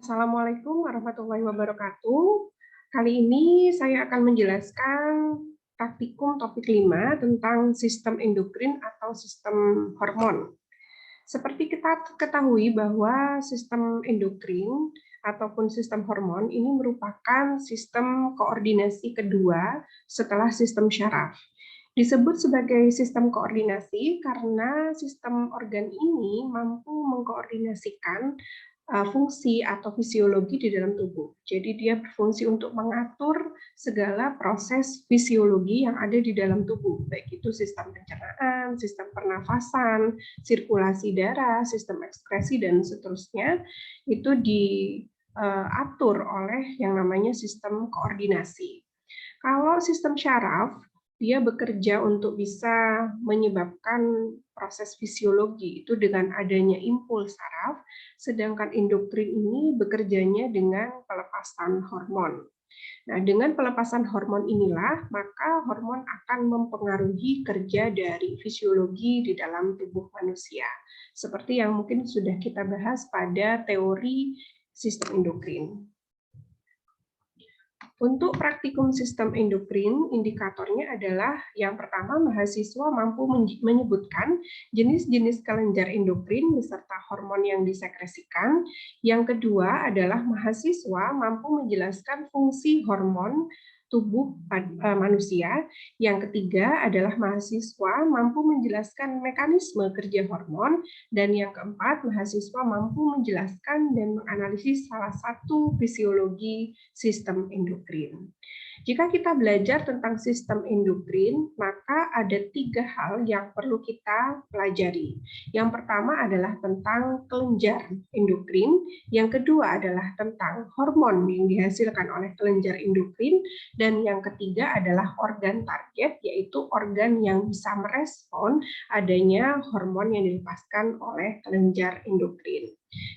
Assalamualaikum warahmatullahi wabarakatuh. Kali ini saya akan menjelaskan praktikum topik 5 tentang sistem endokrin atau sistem hormon. Seperti kita ketahui bahwa sistem endokrin ataupun sistem hormon ini merupakan sistem koordinasi kedua setelah sistem syaraf. Disebut sebagai sistem koordinasi karena sistem organ ini mampu mengkoordinasikan fungsi atau fisiologi di dalam tubuh. Jadi dia berfungsi untuk mengatur segala proses fisiologi yang ada di dalam tubuh, baik itu sistem pencernaan, sistem pernafasan, sirkulasi darah, sistem ekskresi, dan seterusnya, itu diatur oleh yang namanya sistem koordinasi. Kalau sistem syaraf, dia bekerja untuk bisa menyebabkan proses fisiologi itu dengan adanya impuls saraf, sedangkan endokrin ini bekerjanya dengan pelepasan hormon. Nah, dengan pelepasan hormon inilah, maka hormon akan mempengaruhi kerja dari fisiologi di dalam tubuh manusia. Seperti yang mungkin sudah kita bahas pada teori sistem endokrin. Untuk praktikum sistem endokrin, indikatornya adalah yang pertama, mahasiswa mampu menyebutkan jenis-jenis kelenjar endokrin beserta hormon yang disekresikan. Yang kedua adalah mahasiswa mampu menjelaskan fungsi hormon tubuh manusia. Yang ketiga adalah mahasiswa mampu menjelaskan mekanisme kerja hormon. Dan yang keempat, mahasiswa mampu menjelaskan dan menganalisis salah satu fisiologi sistem endokrin. Jika kita belajar tentang sistem endokrin, maka ada 3 hal yang perlu kita pelajari. Yang pertama adalah tentang kelenjar endokrin, yang kedua adalah tentang hormon yang dihasilkan oleh kelenjar endokrin, dan yang ketiga adalah organ target, yaitu organ yang bisa merespon adanya hormon yang dilepaskan oleh kelenjar endokrin.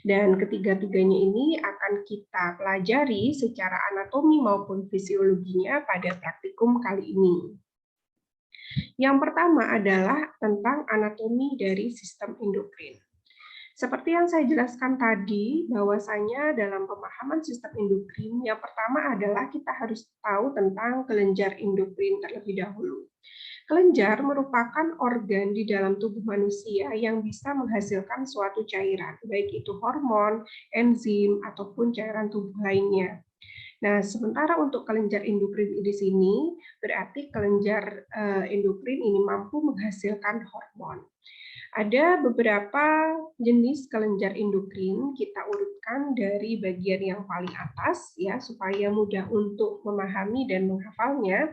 Dan ketiga-tiganya ini akan kita pelajari secara anatomi maupun fisiologinya pada praktikum kali ini. Yang pertama adalah tentang anatomi dari sistem endokrin. Seperti yang saya jelaskan tadi, bahwasanya dalam pemahaman sistem endokrin, yang pertama adalah kita harus tahu tentang kelenjar endokrin terlebih dahulu. Kelenjar merupakan organ di dalam tubuh manusia yang bisa menghasilkan suatu cairan, baik itu hormon, enzim, ataupun cairan tubuh lainnya. Nah, sementara untuk kelenjar endokrin di sini, berarti kelenjar endokrin ini mampu menghasilkan hormon. Ada beberapa jenis kelenjar endokrin, kita urutkan dari bagian yang paling atas ya supaya mudah untuk memahami dan menghafalnya.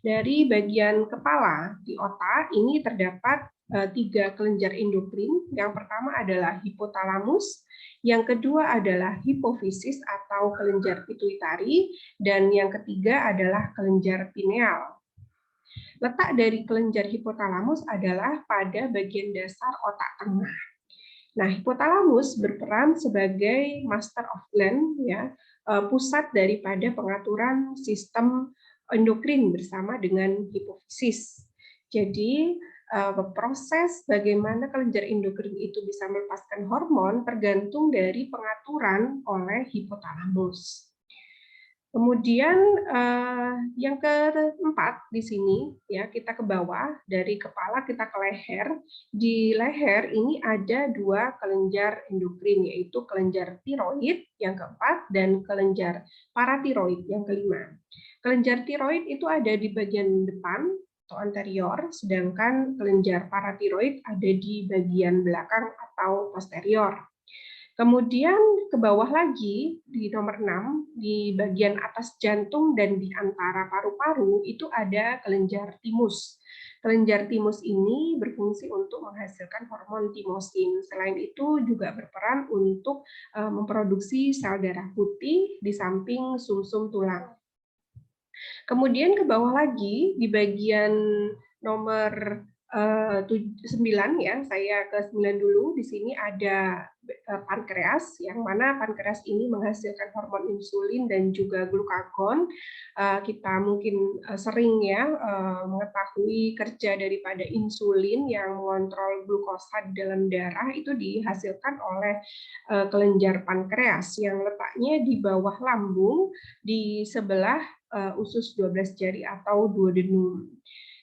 Dari bagian kepala di otak ini terdapat 3 kelenjar endokrin. Yang pertama adalah hipotalamus, yang kedua adalah hipofisis atau kelenjar pituitari, dan yang ketiga adalah kelenjar pineal. Letak dari kelenjar hipotalamus adalah pada bagian dasar otak tengah. Nah, hipotalamus berperan sebagai master of gland, ya, pusat daripada pengaturan sistem endokrin bersama dengan hipofisis. Jadi, proses bagaimana kelenjar endokrin itu bisa melepaskan hormon tergantung dari pengaturan oleh hipotalamus. Kemudian yang keempat di sini ya, kita ke bawah, dari kepala kita ke leher. Di leher ini ada 2 kelenjar endokrin, yaitu kelenjar tiroid yang keempat dan kelenjar paratiroid yang kelima. Kelenjar tiroid itu ada di bagian depan atau anterior, sedangkan kelenjar paratiroid ada di bagian belakang atau posterior. Kemudian ke bawah lagi, di nomor 6, di bagian atas jantung dan di antara paru-paru, itu ada kelenjar timus. Kelenjar timus ini berfungsi untuk menghasilkan hormon timosin. Selain itu juga berperan untuk memproduksi sel darah putih di samping sumsum tulang. Kemudian ke bawah lagi, di bagian nomor 9 ya, saya ke 9 dulu. Di sini ada pankreas, yang mana pankreas ini menghasilkan hormon insulin dan juga glukagon. Kita mungkin sering ya mengetahui kerja daripada insulin yang mengontrol glukosa di dalam darah itu dihasilkan oleh kelenjar pankreas yang letaknya di bawah lambung di sebelah usus 12 jari atau duodenum.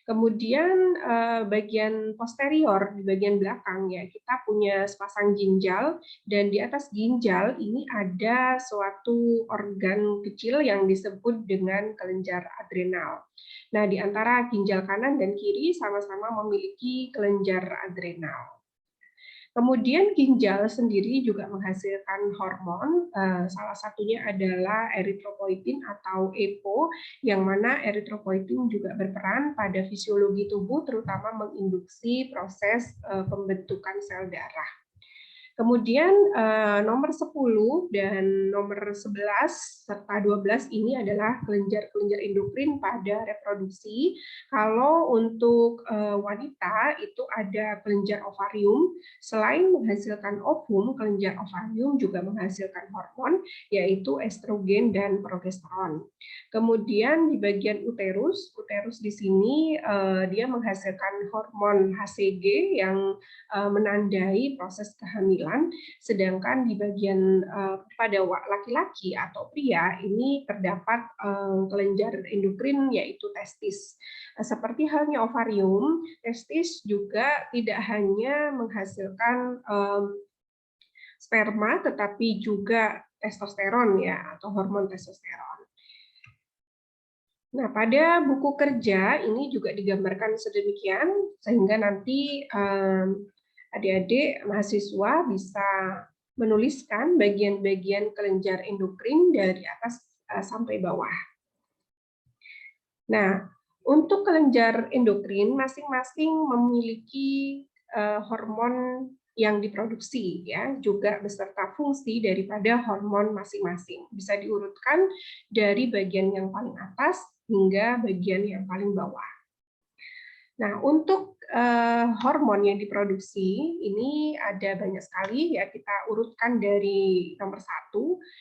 Kemudian bagian posterior, di bagian belakang ya, kita punya sepasang ginjal, dan di atas ginjal ini ada suatu organ kecil yang disebut dengan kelenjar adrenal. Nah, di antara ginjal kanan dan kiri sama-sama memiliki kelenjar adrenal. Kemudian ginjal sendiri juga menghasilkan hormon, salah satunya adalah eritropoietin atau EPO, yang mana eritropoietin juga berperan pada fisiologi tubuh, terutama menginduksi proses pembentukan sel darah. Kemudian nomor 10 dan nomor 11 serta 12 ini adalah kelenjar-kelenjar endokrin pada reproduksi. Kalau untuk wanita itu ada kelenjar ovarium. Selain menghasilkan ovum, kelenjar ovarium juga menghasilkan hormon yaitu estrogen dan progesteron. Kemudian di bagian uterus di sini dia menghasilkan hormon HCG yang menandai proses kehamilan. Sedangkan di bagian pada laki-laki atau pria ini terdapat kelenjar endokrin yaitu testis. Seperti halnya ovarium, testis juga tidak hanya menghasilkan sperma tetapi juga testosteron ya atau hormon testosteron. Nah, pada buku kerja ini juga digambarkan sedemikian sehingga nanti adik-adik mahasiswa bisa menuliskan bagian-bagian kelenjar endokrin dari atas sampai bawah. Nah, untuk kelenjar endokrin masing-masing memiliki hormon yang diproduksi ya, juga beserta fungsi daripada hormon masing-masing. Bisa diurutkan dari bagian yang paling atas hingga bagian yang paling bawah. Nah, untuk hormon yang diproduksi ini ada banyak sekali ya, kita urutkan dari nomor 1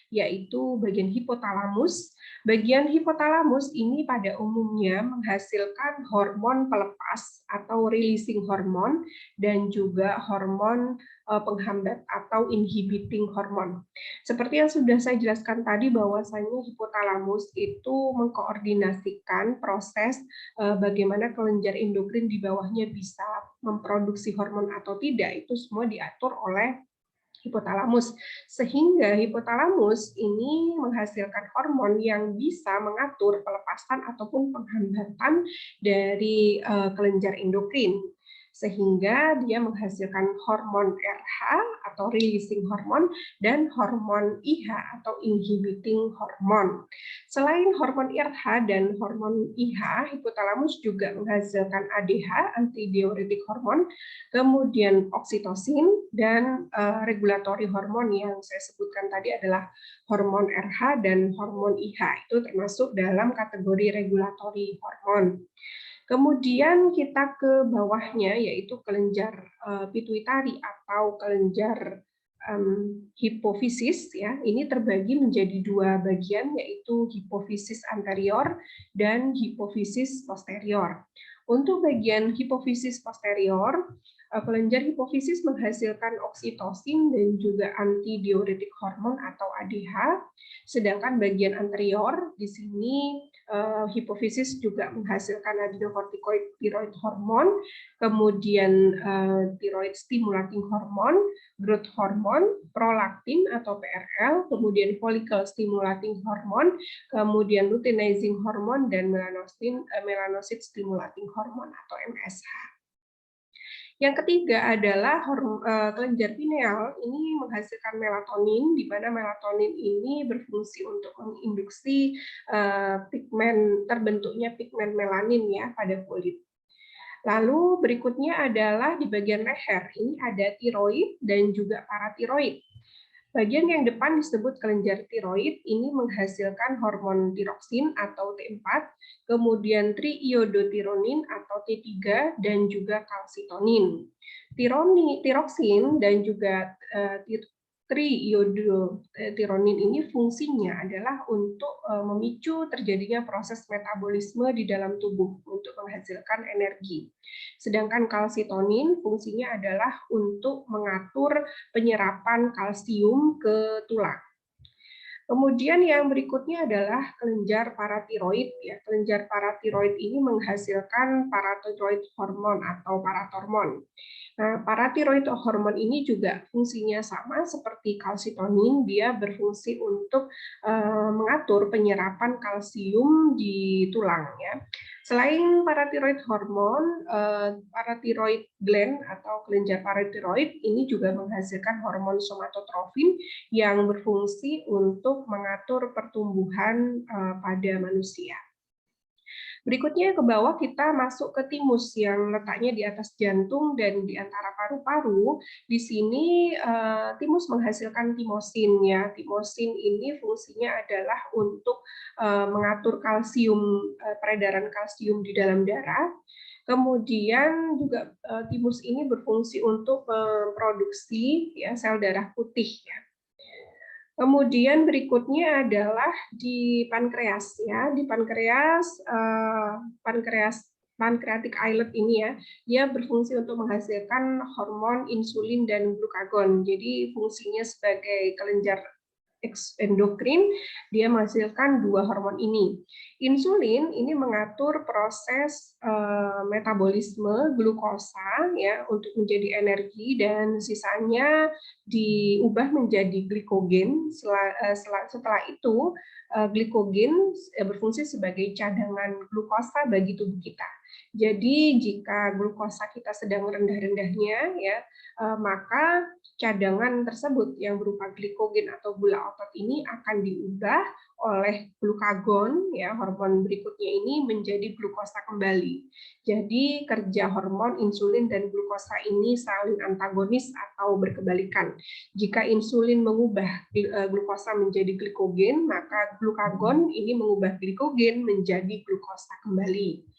yaitu bagian hipotalamus. Bagian hipotalamus ini pada umumnya menghasilkan hormon pelepas atau releasing hormon dan juga hormon penghambat atau inhibiting hormon. Seperti yang sudah saya jelaskan tadi bahwasanya hipotalamus itu mengkoordinasikan proses bagaimana kelenjar endokrin di bawahnya bisa memproduksi hormon atau tidak, itu semua diatur oleh hipotalamus. Sehingga hipotalamus ini menghasilkan hormon yang bisa mengatur pelepasan ataupun penghambatan dari kelenjar endokrin. Sehingga dia menghasilkan hormon RH atau releasing hormon dan hormon IH atau inhibiting hormon. Selain hormon RH dan hormon IH, hipotalamus juga menghasilkan ADH, antidiuretik hormon, kemudian oksitosin, dan regulatori hormon yang saya sebutkan tadi adalah hormon RH dan hormon IH. Itu termasuk dalam kategori regulatori hormon. Kemudian kita ke bawahnya yaitu kelenjar pituitari atau kelenjar hipofisis ya. Ini terbagi menjadi 2 bagian yaitu hipofisis anterior dan hipofisis posterior. Untuk bagian hipofisis posterior, kelenjar hipofisis menghasilkan oksitosin dan juga antidiuretik hormon atau ADH. Sedangkan bagian anterior di sini hipofisis juga menghasilkan adenocorticoid thyroid hormon, kemudian thyroid stimulating hormon, growth hormon, prolaktin atau PRL, kemudian follicle stimulating hormon, kemudian luteinizing hormon dan melanocyte stimulating hormon atau MSH. Yang ketiga adalah kelenjar pineal, ini menghasilkan melatonin, di mana melatonin ini berfungsi untuk menginduksi terbentuknya pigmen melanin ya pada kulit. Lalu berikutnya adalah di bagian leher, ini ada tiroid dan juga paratiroid. Bagian yang depan disebut kelenjar tiroid, ini menghasilkan hormon tiroksin atau T4, kemudian triiodotironin atau T3, dan juga kalsitonin. Tiroksin dan juga triiodotironin ini fungsinya adalah untuk memicu terjadinya proses metabolisme di dalam tubuh untuk menghasilkan energi. Sedangkan kalsitonin fungsinya adalah untuk mengatur penyerapan kalsium ke tulang. Kemudian yang berikutnya adalah kelenjar paratiroid. Ya, kelenjar paratiroid ini menghasilkan paratiroid hormon atau paratormon. Nah, paratiroid hormon ini juga fungsinya sama seperti kalsitonin, dia berfungsi untuk mengatur penyerapan kalsium di tulang. Ya. Selain paratiroid hormon, paratiroid gland atau kelenjar paratiroid ini juga menghasilkan hormon somatotrofin yang berfungsi untuk mengatur pertumbuhan pada manusia. Berikutnya ke bawah kita masuk ke timus yang letaknya di atas jantung dan di antara paru-paru. Di sini timus menghasilkan timosin ya. Timosin ini fungsinya adalah untuk mengatur kalsium, peredaran kalsium di dalam darah. Kemudian juga timus ini berfungsi untuk memproduksi ya sel darah putih ya. Kemudian berikutnya adalah di pankreas ya. Di pancreatic islet ini ya, dia berfungsi untuk menghasilkan hormon insulin dan glukagon. Jadi fungsinya sebagai kelenjar endokrin, dia menghasilkan dua hormon ini. Insulin ini mengatur proses metabolisme glukosa ya untuk menjadi energi dan sisanya diubah menjadi glikogen. Setelah itu glikogen berfungsi sebagai cadangan glukosa bagi tubuh kita. Jadi jika glukosa kita sedang rendah-rendahnya ya, maka cadangan tersebut yang berupa glikogen atau gula otot ini akan diubah oleh glukagon ya, hormon berikutnya ini menjadi glukosa kembali. Jadi kerja hormon insulin dan glukosa ini saling antagonis atau berkebalikan. Jika insulin mengubah glukosa menjadi glikogen, maka glukagon ini mengubah glikogen menjadi glukosa kembali.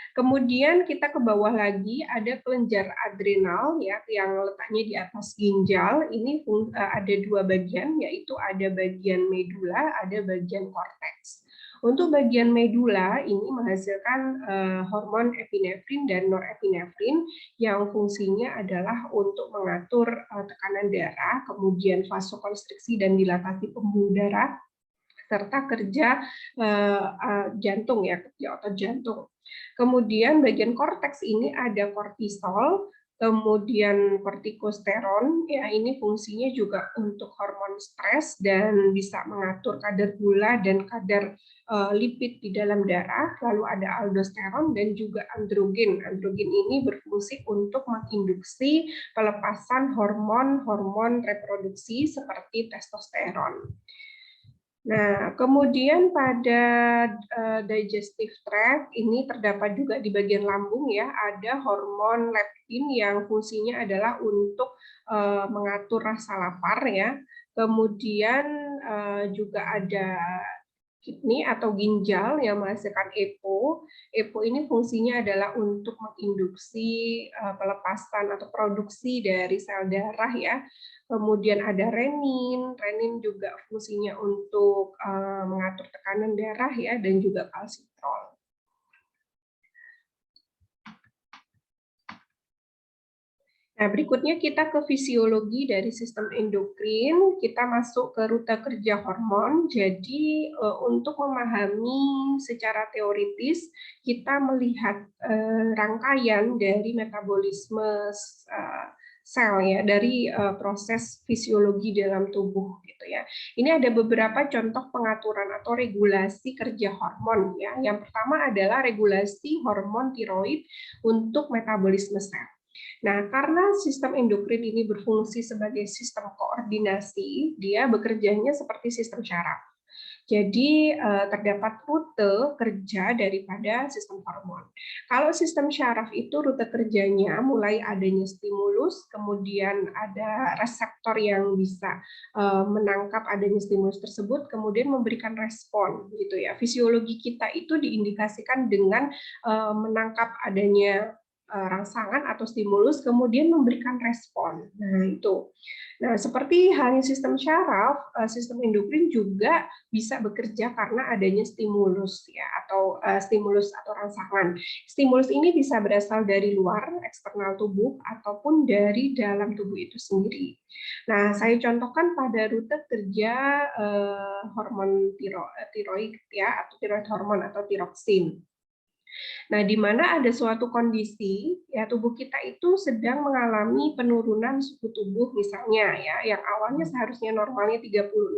Kemudian kita ke bawah lagi ada kelenjar adrenal ya yang letaknya di atas ginjal. Ini ada dua bagian, yaitu ada bagian medula, ada bagian korteks. Untuk bagian medula ini menghasilkan hormon epinefrin dan norepinefrin yang fungsinya adalah untuk mengatur tekanan darah, kemudian vasokonstriksi dan dilatasi pembuluh darah, serta kerja jantung ya, kerja otot jantung. Kemudian bagian korteks ini ada kortisol, kemudian kortikosteron, ya ini fungsinya juga untuk hormon stres dan bisa mengatur kadar gula dan kadar lipid di dalam darah. Lalu ada aldosteron dan juga androgen. Androgen ini berfungsi untuk menginduksi pelepasan hormon-hormon reproduksi seperti testosteron. Nah, kemudian pada digestive tract ini terdapat juga di bagian lambung ya, ada hormon leptin yang fungsinya adalah untuk mengatur rasa lapar ya. Kemudian juga ada kidney atau ginjal yang menghasilkan EPO. EPO ini fungsinya adalah untuk menginduksi pelepasan atau produksi dari sel darah ya. Kemudian ada renin, renin juga fungsinya untuk mengatur tekanan darah ya, dan juga kalsitrol. Nah, berikutnya kita ke fisiologi dari sistem endokrin, kita masuk ke rute kerja hormon. Jadi untuk memahami secara teoritis, kita melihat rangkaian dari metabolisme sel ya, dari proses fisiologi dalam tubuh gitu ya. Ini ada beberapa contoh pengaturan atau regulasi kerja hormon ya. Yang pertama adalah regulasi hormon tiroid untuk metabolisme sel. Nah, karena sistem endokrin ini berfungsi sebagai sistem koordinasi, dia bekerjanya seperti sistem syaraf. Jadi terdapat rute kerja daripada sistem hormon. Kalau sistem syaraf itu rute kerjanya mulai adanya stimulus, kemudian ada reseptor yang bisa menangkap adanya stimulus tersebut, kemudian memberikan respon, gitu ya. Fisiologi kita itu diindikasikan dengan menangkap adanya rangsangan atau stimulus, kemudian memberikan respon. Nah, itu. Nah, seperti halnya sistem syaraf, sistem endokrin juga bisa bekerja karena adanya stimulus ya, atau stimulus atau rangsangan. Stimulus ini bisa berasal dari luar, eksternal tubuh, ataupun dari dalam tubuh itu sendiri. Nah, saya contohkan pada rute kerja hormon tiroid ya, atau tiroid hormon atau tiroksin. Nah, di mana ada suatu kondisi ya tubuh kita itu sedang mengalami penurunan suhu tubuh misalnya ya, yang awalnya seharusnya normalnya 36,5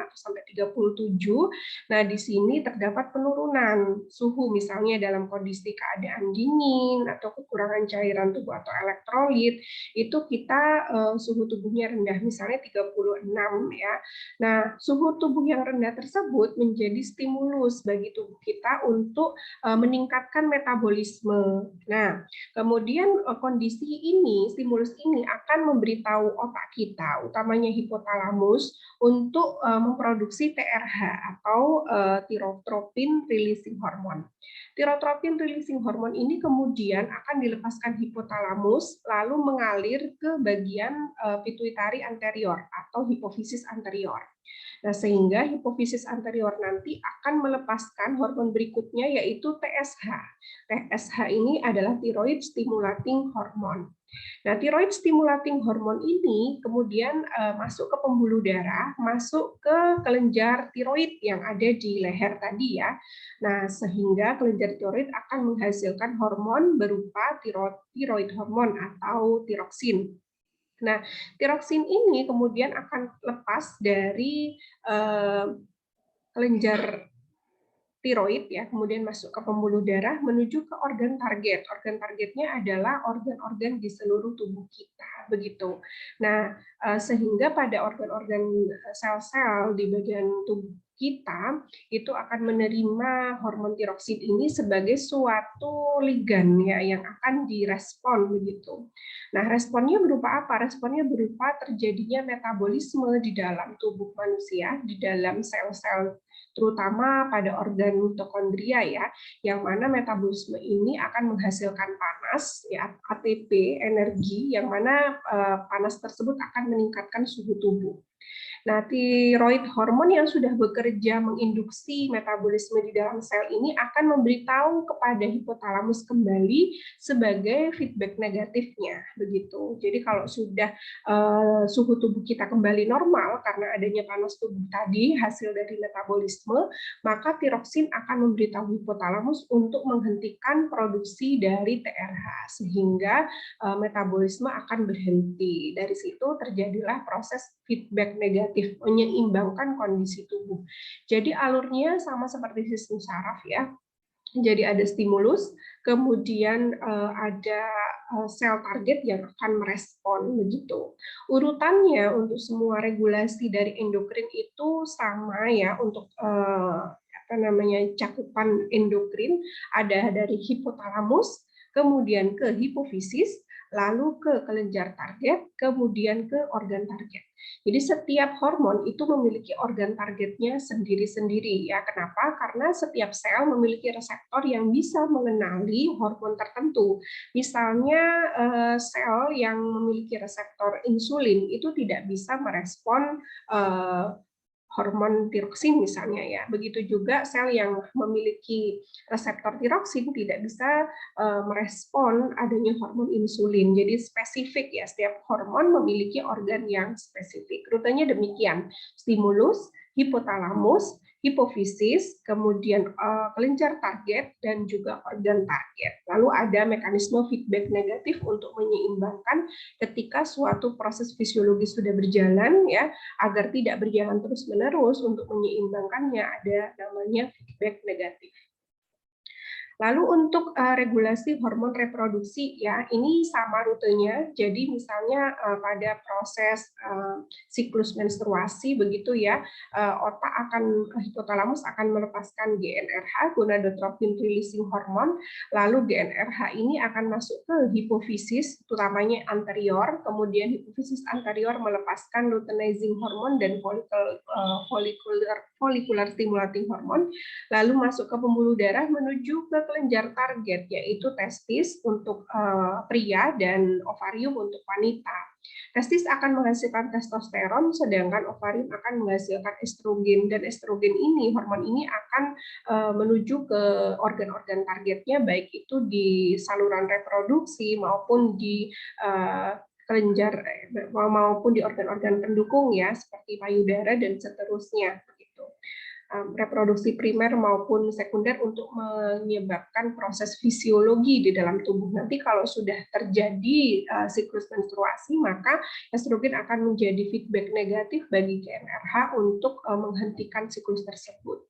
atau sampai 37. Nah, di sini terdapat penurunan suhu misalnya dalam kondisi keadaan dingin atau kekurangan cairan tubuh atau elektrolit, itu kita suhu tubuhnya rendah misalnya 36 ya. Nah, suhu tubuh yang rendah tersebut menjadi stimulus bagi tubuh kita untuk meningkatkan metabolisme. Nah, kemudian kondisi ini, stimulus ini akan memberitahu otak kita, utamanya hipotalamus, untuk memproduksi TRH atau tirotropin releasing hormone. Tirotropin releasing hormone ini kemudian akan dilepaskan hipotalamus, lalu mengalir ke bagian pituitari anterior atau hipofisis anterior. Nah, sehingga hipofisis anterior nanti akan melepaskan hormon berikutnya yaitu TSH. TSH ini adalah thyroid stimulating hormone. Nah, thyroid stimulating hormone ini kemudian masuk ke pembuluh darah, masuk ke kelenjar tiroid yang ada di leher tadi ya. Nah, sehingga kelenjar tiroid akan menghasilkan hormon berupa thyroid hormone atau tiroksin. Nah, tiroksin ini kemudian akan lepas dari kelenjar tiroid ya, kemudian masuk ke pembuluh darah menuju ke organ target. Organ targetnya adalah organ-organ di seluruh tubuh kita, begitu. Nah, sehingga pada organ-organ sel-sel di bagian tubuh kita itu akan menerima hormon tiroksin ini sebagai suatu ligan ya yang akan direspon begitu. Nah, responnya berupa apa? Responnya berupa terjadinya metabolisme di dalam tubuh manusia, di dalam sel-sel terutama pada organ mitokondria ya, yang mana metabolisme ini akan menghasilkan panas ya, ATP, energi, yang mana panas tersebut akan meningkatkan suhu tubuh. Nah, tiroid hormon yang sudah bekerja menginduksi metabolisme di dalam sel ini akan memberitahu kepada hipotalamus kembali sebagai feedback negatifnya, begitu. Jadi kalau sudah suhu tubuh kita kembali normal karena adanya panas tubuh tadi hasil dari metabolisme, maka tiroksin akan memberitahu hipotalamus untuk menghentikan produksi dari TRH sehingga metabolisme akan berhenti. Dari situ terjadilah proses feedback negatif, menyeimbangkan kondisi tubuh. Jadi alurnya sama seperti sistem saraf ya. Jadi ada stimulus, kemudian ada sel target yang akan merespon begitu. Urutannya untuk semua regulasi dari endokrin itu sama ya untuk apa namanya cakupan endokrin ada dari hipotalamus, kemudian ke hipofisis, lalu ke kelenjar target, kemudian ke organ target. Jadi setiap hormon itu memiliki organ targetnya sendiri-sendiri ya. Kenapa? Karena setiap sel memiliki reseptor yang bisa mengenali hormon tertentu. Misalnya sel yang memiliki reseptor insulin itu tidak bisa merespon hormon tiroksin misalnya ya. Begitu juga sel yang memiliki reseptor tiroksin tidak bisa merespon adanya hormon insulin. Jadi spesifik ya, setiap hormon memiliki organ yang spesifik. Rutenya demikian. Stimulus, hipotalamus, hipofisis, kemudian kelenjar target dan juga organ target. Lalu ada mekanisme feedback negatif untuk menyeimbangkan ketika suatu proses fisiologis sudah berjalan ya, agar tidak berjalan terus-menerus untuk menyeimbangkannya ada namanya feedback negatif. Lalu untuk regulasi hormon reproduksi ya, ini sama rutenya. Jadi misalnya pada proses siklus menstruasi begitu ya, otak akan hipotalamus akan melepaskan GnRH, gonadotropin releasing hormone, lalu GnRH ini akan masuk ke hipofisis, terutamanya anterior, kemudian hipofisis anterior melepaskan luteinizing hormone dan follicular stimulating hormone, lalu masuk ke pembuluh darah menuju ke kelenjar target, yaitu testis untuk pria dan ovarium untuk wanita. Testis akan menghasilkan testosteron, sedangkan ovarium akan menghasilkan estrogen, dan estrogen ini, hormon ini akan menuju ke organ-organ targetnya, baik itu di saluran reproduksi maupun di kelenjar maupun di organ-organ pendukung ya, seperti payudara dan seterusnya. Reproduksi primer maupun sekunder untuk menyebabkan proses fisiologi di dalam tubuh. Nanti kalau sudah terjadi siklus menstruasi, maka estrogen akan menjadi feedback negatif bagi GnRH untuk menghentikan siklus tersebut.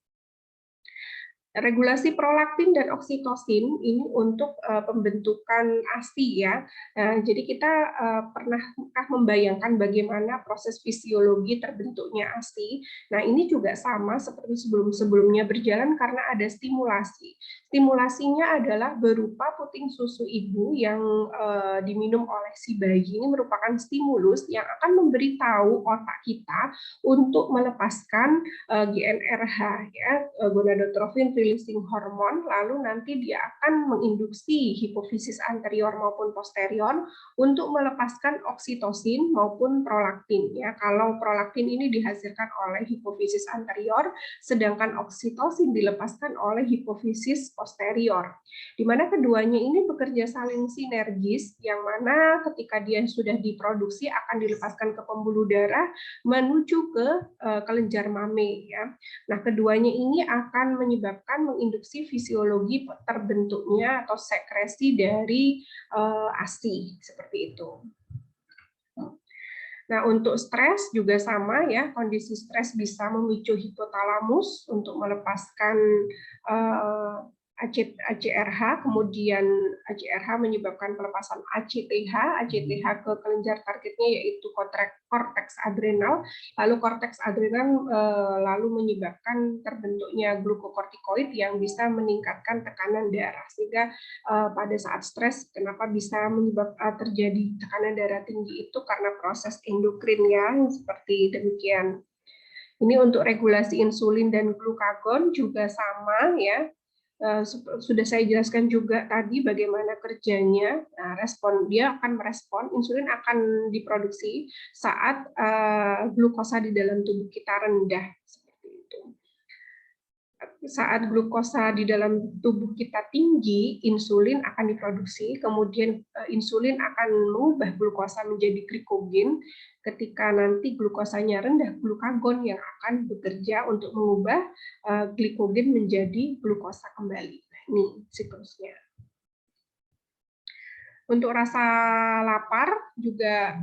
Regulasi prolaktin dan oksitosin ini untuk pembentukan ASI ya. Jadi kita pernahkah membayangkan bagaimana proses fisiologi terbentuknya ASI? Nah, ini juga sama seperti sebelum-sebelumnya berjalan karena ada stimulasi. Stimulasinya adalah berupa puting susu ibu yang diminum oleh si bayi. Ini merupakan stimulus yang akan memberitahu otak kita untuk melepaskan GnRH ya, gonadotropin releasing hormone, lalu nanti dia akan menginduksi hipofisis anterior maupun posterior untuk melepaskan oksitosin maupun prolaktin ya. Kalau prolaktin ini dihasilkan oleh hipofisis anterior, sedangkan oksitosin dilepaskan oleh hipofisis posterior. Di mana keduanya ini bekerja saling sinergis, yang mana ketika dia sudah diproduksi akan dilepaskan ke pembuluh darah menuju ke kelenjar mame ya. Nah, keduanya ini akan menyebabkan menginduksi fisiologi terbentuknya atau sekresi dari ASI seperti itu. Nah, untuk stres juga sama ya, kondisi stres bisa memicu hipotalamus untuk melepaskan ACRH, kemudian ACRH menyebabkan pelepasan ACTH ke kelenjar targetnya yaitu korteks adrenal, lalu korteks adrenal lalu menyebabkan terbentuknya glukokortikoid yang bisa meningkatkan tekanan darah, sehingga pada saat stres kenapa bisa menyebabkan terjadi tekanan darah tinggi itu karena proses endokrin ya, seperti demikian. Ini untuk regulasi insulin dan glukagon juga sama ya. Sudah saya jelaskan juga tadi bagaimana kerjanya. Nah, dia akan merespon, insulin akan diproduksi saat glukosa di dalam tubuh kita rendah. Seperti itu. Saat glukosa di dalam tubuh kita tinggi, insulin akan diproduksi, kemudian insulin akan mengubah glukosa menjadi glikogen. Ketika nanti glukosanya rendah, glukagon yang akan bekerja untuk mengubah glikogen menjadi glukosa kembali. Nah, ini siklusnya. Untuk rasa lapar juga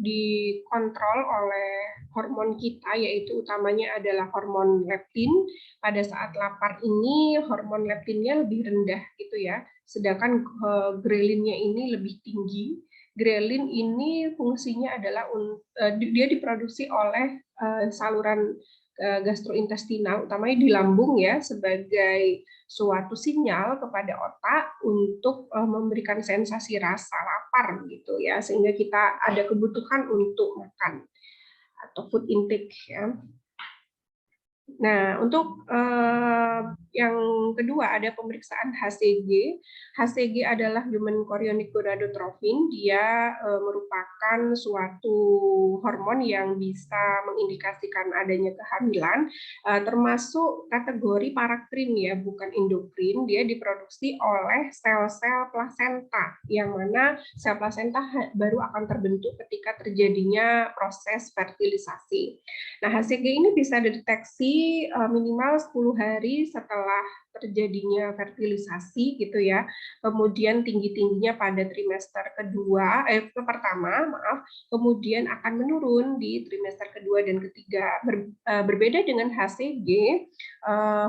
dikontrol oleh hormon kita, yaitu utamanya adalah hormon leptin. Pada saat lapar ini hormon leptinnya lebih rendah gitu ya, sedangkan grelinnya ini lebih tinggi. Grelin ini fungsinya adalah dia diproduksi oleh saluran gastrointestinal, utamanya di lambung ya, sebagai suatu sinyal kepada otak untuk memberikan sensasi rasa lapar gitu ya, sehingga kita ada kebutuhan untuk makan atau food intake ya. Nah, untuk yang kedua ada pemeriksaan HCG. HCG adalah human chorionic gonadotropin. Dia merupakan suatu hormon yang bisa mengindikasikan adanya kehamilan, termasuk kategori parakrin ya, bukan endokrin. Dia diproduksi oleh sel-sel plasenta, yang mana sel plasenta baru akan terbentuk ketika terjadinya proses fertilisasi. Nah, HCG ini bisa dideteksi minimal 10 hari setelah terjadinya fertilisasi gitu ya. Kemudian tinggi-tingginya pada trimester pertama, kemudian akan menurun di trimester kedua dan ketiga. Berbeda dengan HCG,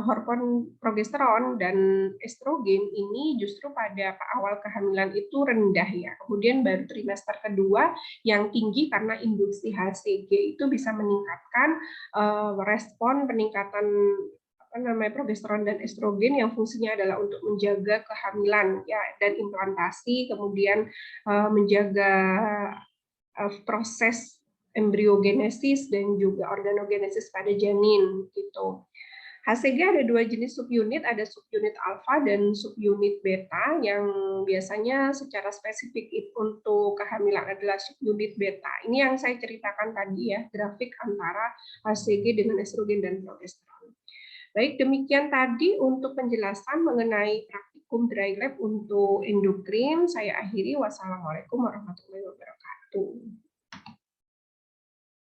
hormon progesteron dan estrogen ini justru pada awal kehamilan itu rendah ya. Kemudian baru trimester kedua yang tinggi karena induksi HCG itu bisa meningkatkan respon peningkatan progesteron dan estrogen yang fungsinya adalah untuk menjaga kehamilan ya dan implantasi, kemudian menjaga proses embriogenesis dan juga organogenesis pada janin gitu. HCG ada dua jenis subunit, ada subunit alfa dan subunit beta yang biasanya secara spesifik untuk kehamilan adalah subunit beta. Ini yang saya ceritakan tadi ya, grafik antara HCG dengan estrogen dan progesteron. Baik, demikian tadi untuk penjelasan mengenai praktikum dry lab untuk endokrin. Saya akhiri. Wassalamualaikum warahmatullahi wabarakatuh.